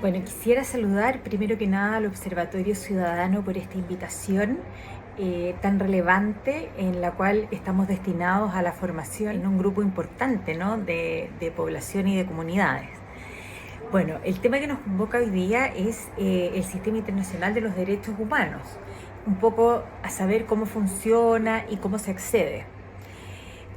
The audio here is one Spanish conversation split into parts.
Bueno, quisiera saludar primero que nada al Observatorio Ciudadano por esta invitación tan relevante en la cual estamos destinados a la formación en un grupo importante, ¿no?, de población y de comunidades. Bueno, el tema que nos convoca hoy día es el Sistema Internacional de los Derechos Humanos, un poco a saber cómo funciona y cómo se accede.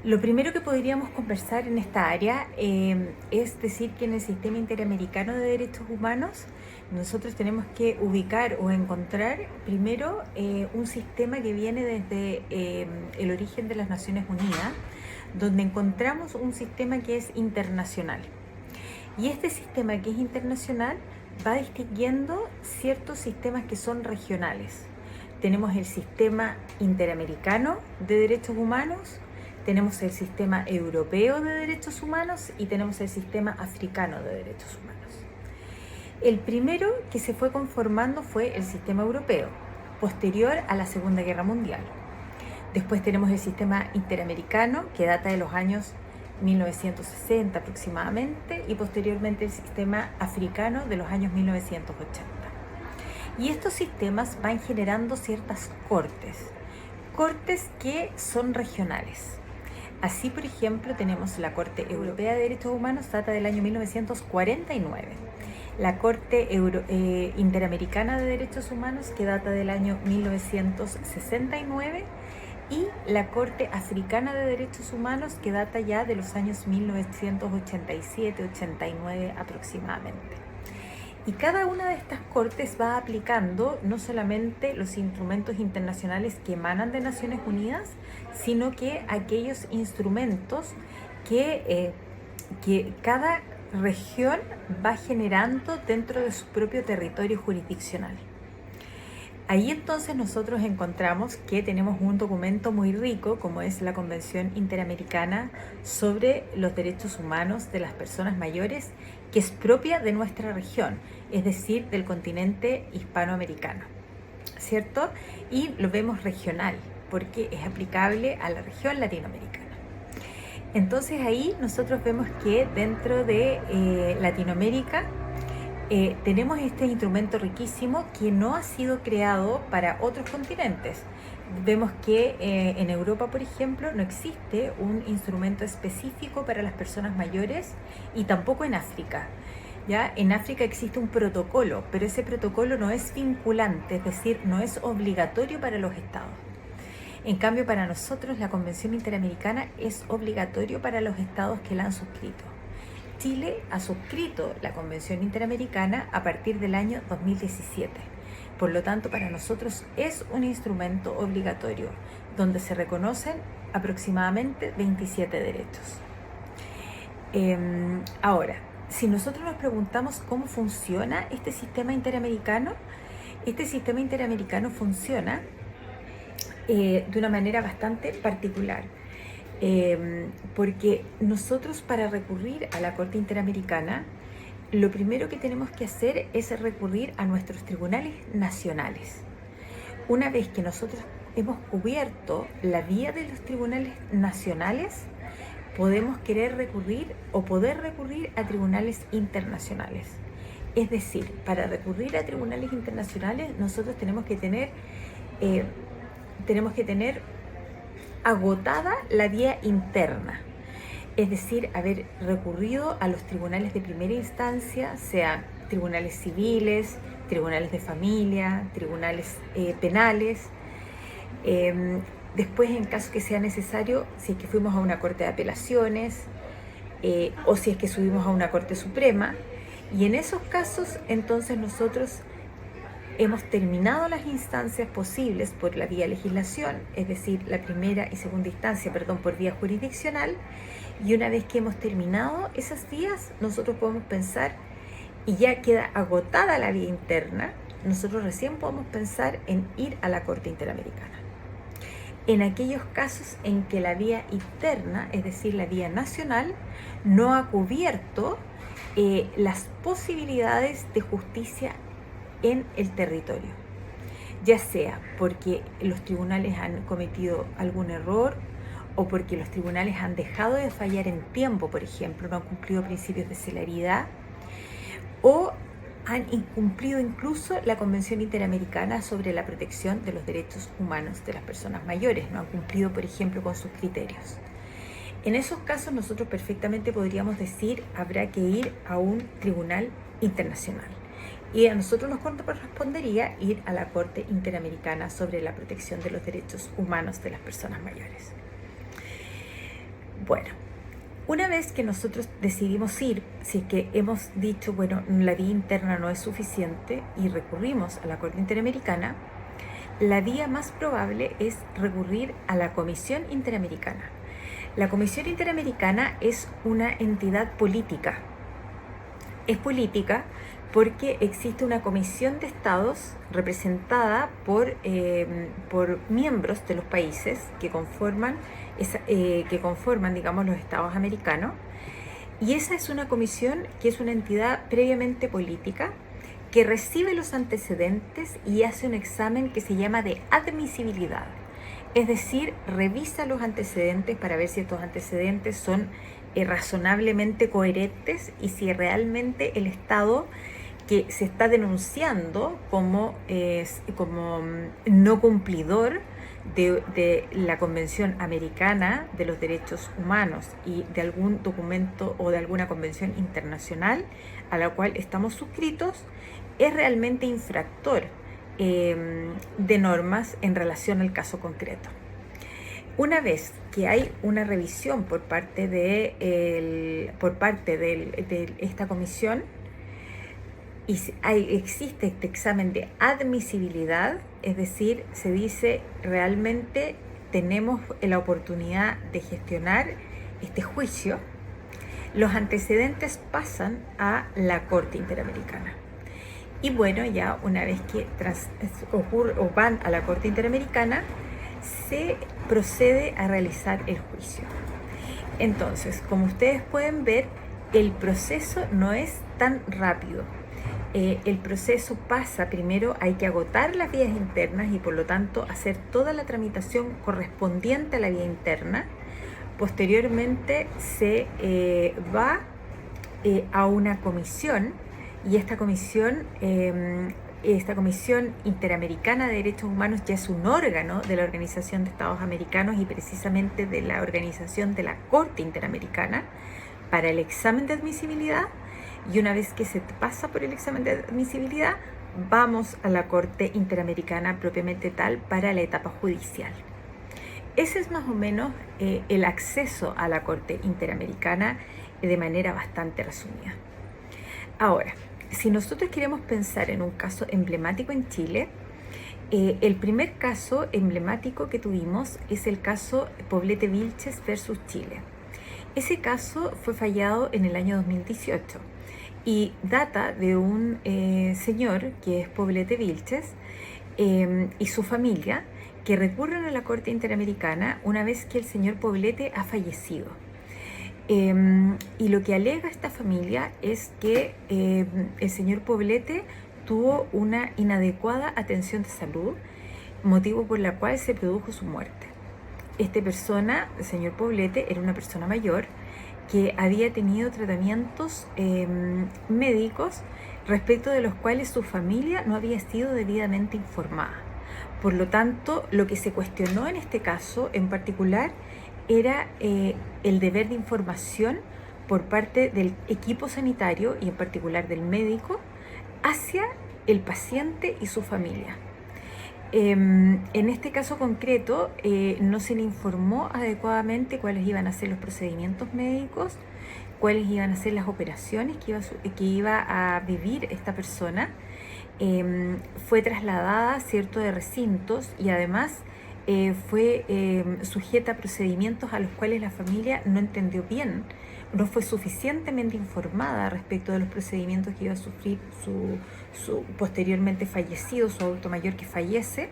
Lo primero que podríamos conversar en esta área es decir que en el Sistema Interamericano de Derechos Humanos nosotros tenemos que ubicar o encontrar primero un sistema que viene desde el origen de las Naciones Unidas, donde encontramos un sistema que es internacional. Y este sistema que es internacional va distinguiendo ciertos sistemas que son regionales. Tenemos el Sistema Interamericano de Derechos Humanos, tenemos el Sistema Europeo de Derechos Humanos y tenemos el Sistema Africano de Derechos Humanos. El primero que se fue conformando fue el Sistema Europeo, posterior a la Segunda Guerra Mundial. Después tenemos el Sistema Interamericano, que data de los años 1960 aproximadamente, y posteriormente el Sistema Africano de los años 1980. Y estos sistemas van generando ciertas cortes que son regionales. Así, por ejemplo, tenemos la Corte Europea de Derechos Humanos, data del año 1949. La Corte Interamericana de Derechos Humanos, que data del año 1969. Y la Corte Africana de Derechos Humanos, que data ya de los años 1987-89 aproximadamente. Y cada una de estas cortes va aplicando no solamente los instrumentos internacionales que emanan de Naciones Unidas, sino que aquellos instrumentos que cada región va generando dentro de su propio territorio jurisdiccional. Ahí entonces nosotros encontramos que tenemos un documento muy rico, como es la Convención Interamericana sobre los Derechos Humanos de las Personas Mayores, que es propia de nuestra región, es decir, del continente hispanoamericano, ¿cierto? Y lo vemos regional, porque es aplicable a la región latinoamericana. Entonces ahí nosotros vemos que dentro de Latinoamérica tenemos este instrumento riquísimo que no ha sido creado para otros continentes. Vemos que en Europa, por ejemplo, no existe un instrumento específico para las personas mayores y tampoco en África. ¿Ya? En África existe un protocolo, pero ese protocolo no es vinculante, es decir, no es obligatorio para los estados. En cambio, para nosotros la Convención Interamericana es obligatorio para los estados que la han suscrito. Chile ha suscrito la Convención Interamericana a partir del año 2017. Por lo tanto, para nosotros es un instrumento obligatorio, donde se reconocen aproximadamente 27 derechos. Ahora, si nosotros nos preguntamos cómo funciona este sistema interamericano funciona de una manera bastante particular. Porque nosotros, para recurrir a la Corte Interamericana, lo primero que tenemos que hacer es recurrir a nuestros tribunales nacionales. Una vez que nosotros hemos cubierto la vía de los tribunales nacionales, podemos querer recurrir o poder recurrir a tribunales internacionales. Es decir, para recurrir a tribunales internacionales nosotros tenemos que tener agotada la vía interna, es decir, haber recurrido a los tribunales de primera instancia, sean tribunales civiles, tribunales de familia, tribunales penales. Después, en caso que sea necesario, si es que fuimos a una corte de apelaciones o si es que subimos a una corte suprema, y en esos casos entonces nosotros hemos terminado las instancias posibles por la vía legislación, es decir, la primera y segunda instancia, por vía jurisdiccional, y una vez que hemos terminado esas vías, nosotros podemos pensar, y ya queda agotada la vía interna, nosotros recién podemos pensar en ir a la Corte Interamericana. En aquellos casos en que la vía interna, es decir, la vía nacional, no ha cubierto las posibilidades de justicia en el territorio, ya sea porque los tribunales han cometido algún error o porque los tribunales han dejado de fallar en tiempo, por ejemplo, no han cumplido principios de celeridad, o han incumplido incluso la Convención Interamericana sobre la Protección de los Derechos Humanos de las Personas Mayores, no han cumplido, por ejemplo, con sus criterios. En esos casos nosotros perfectamente podríamos decir habrá que ir a un tribunal internacional. Y a nosotros nos correspondería ir a la Corte Interamericana sobre la Protección de los Derechos Humanos de las Personas Mayores. Bueno, una vez que nosotros decidimos ir, si es que hemos dicho, bueno, la vía interna no es suficiente y recurrimos a la Corte Interamericana, la vía más probable es recurrir a la Comisión Interamericana. La Comisión Interamericana es una entidad política. Es política porque existe una comisión de estados representada por miembros de los países que conforman, digamos, los estados americanos. Y esa es una comisión que es una entidad previamente política que recibe los antecedentes y hace un examen que se llama de admisibilidad. Es decir, revisa los antecedentes para ver si estos antecedentes son razonablemente coherentes y si realmente el Estado que se está denunciando como no cumplidor de la Convención Americana de los Derechos Humanos y de algún documento o de alguna convención internacional a la cual estamos suscritos, es realmente infractor de normas en relación al caso concreto. Una vez que hay una revisión por parte de esta comisión y existe este examen de admisibilidad, es decir, se dice realmente tenemos la oportunidad de gestionar este juicio, los antecedentes pasan a la Corte Interamericana. Y bueno, ya una vez que van a la Corte Interamericana, se procede a realizar el juicio. Entonces, como ustedes pueden ver, el proceso no es tan rápido. El proceso pasa, primero hay que agotar las vías internas y por lo tanto hacer toda la tramitación correspondiente a la vía interna. Posteriormente se va a una comisión y esta comisión Interamericana de Derechos Humanos ya es un órgano de la Organización de Estados Americanos y precisamente de la organización de la Corte Interamericana para el examen de admisibilidad. Y una vez que se pasa por el examen de admisibilidad, vamos a la Corte Interamericana propiamente tal para la etapa judicial. Ese es más o menos el acceso a la Corte Interamericana de manera bastante resumida. Ahora, si nosotros queremos pensar en un caso emblemático en Chile, el primer caso emblemático que tuvimos es el caso Poblete Vilches versus Chile. Ese caso fue fallado en el año 2018 y data de un señor que es Poblete Vilches y su familia que recurren a la Corte Interamericana una vez que el señor Poblete ha fallecido. Y lo que alega esta familia es que el señor Poblete tuvo una inadecuada atención de salud, motivo por la cual se produjo su muerte. Esta persona, el señor Poblete, era una persona mayor que había tenido tratamientos médicos respecto de los cuales su familia no había sido debidamente informada. Por lo tanto, lo que se cuestionó en este caso en particular era el deber de información por parte del equipo sanitario y en particular del médico hacia el paciente y su familia. En este caso concreto no se le informó adecuadamente cuáles iban a ser los procedimientos médicos, cuáles iban a ser las operaciones que iba a vivir esta persona. Fue trasladada, ¿cierto?, de recintos y además fue sujeta a procedimientos a los cuales la familia no entendió bien, no fue suficientemente informada respecto de los procedimientos que iba a sufrir su posteriormente fallecido, su adulto mayor que fallece,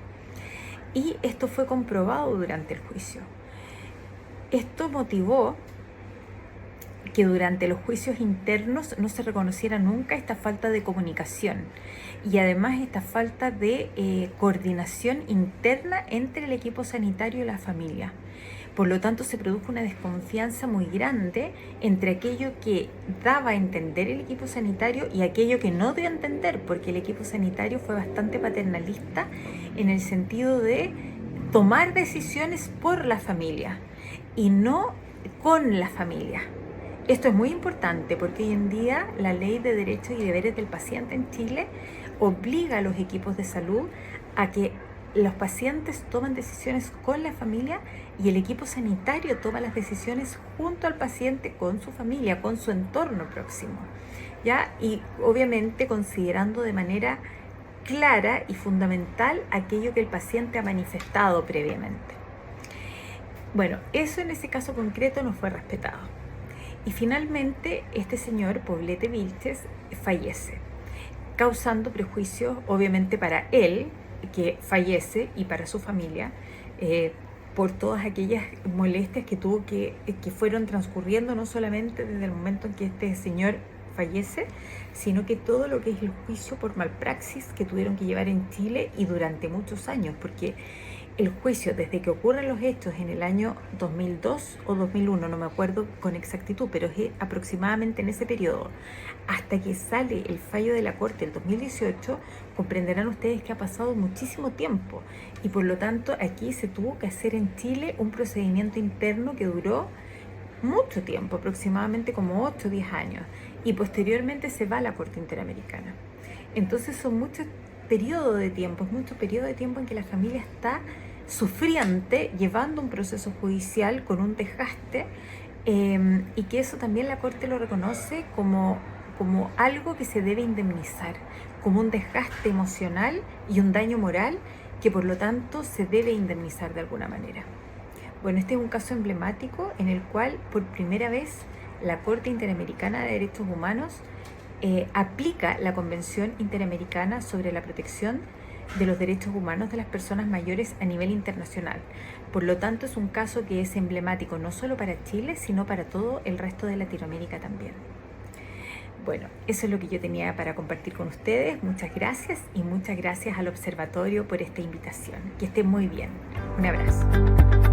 y esto fue comprobado durante el juicio. Esto motivó que durante los juicios internos no se reconociera nunca esta falta de comunicación y además esta falta de coordinación interna entre el equipo sanitario y la familia. Por lo tanto, se produjo una desconfianza muy grande entre aquello que daba a entender el equipo sanitario y aquello que no dio a entender, porque el equipo sanitario fue bastante paternalista en el sentido de tomar decisiones por la familia y no con la familia. Esto es muy importante porque hoy en día la ley de derechos y deberes del paciente en Chile obliga a los equipos de salud a que los pacientes toman decisiones con la familia y el equipo sanitario toma las decisiones junto al paciente, con su familia, con su entorno próximo, ¿ya? Y obviamente considerando de manera clara y fundamental aquello que el paciente ha manifestado previamente. Bueno, eso en ese caso concreto no fue respetado. Y finalmente este señor, Poblete Vilches, fallece, causando prejuicios obviamente para él, que fallece, y para su familia, por todas aquellas molestias que tuvo que fueron transcurriendo, no solamente desde el momento en que este señor fallece, sino que todo lo que es el juicio por malpraxis que tuvieron que llevar en Chile y durante muchos años, porque el juicio desde que ocurren los hechos en el año 2002 o 2001, no me acuerdo con exactitud, pero es aproximadamente en ese periodo, hasta que sale el fallo de la Corte el 2018, comprenderán ustedes que ha pasado muchísimo tiempo y por lo tanto aquí se tuvo que hacer en Chile un procedimiento interno que duró mucho tiempo, aproximadamente como 8 o 10 años, y posteriormente se va a la Corte Interamericana. Entonces son muchos periodos de tiempo, es mucho periodo de tiempo en que la familia está sufriente, llevando un proceso judicial con un desgaste, y que eso también la Corte lo reconoce como algo que se debe indemnizar, como un desgaste emocional y un daño moral que por lo tanto se debe indemnizar de alguna manera. Bueno, este es un caso emblemático en el cual por primera vez la Corte Interamericana de Derechos Humanos aplica la Convención Interamericana sobre la Protección de los Derechos Humanos de las Personas Mayores a nivel internacional. Por lo tanto, es un caso que es emblemático no solo para Chile, sino para todo el resto de Latinoamérica también. Bueno, eso es lo que yo tenía para compartir con ustedes. Muchas gracias y muchas gracias al Observatorio por esta invitación. Que estén muy bien. Un abrazo.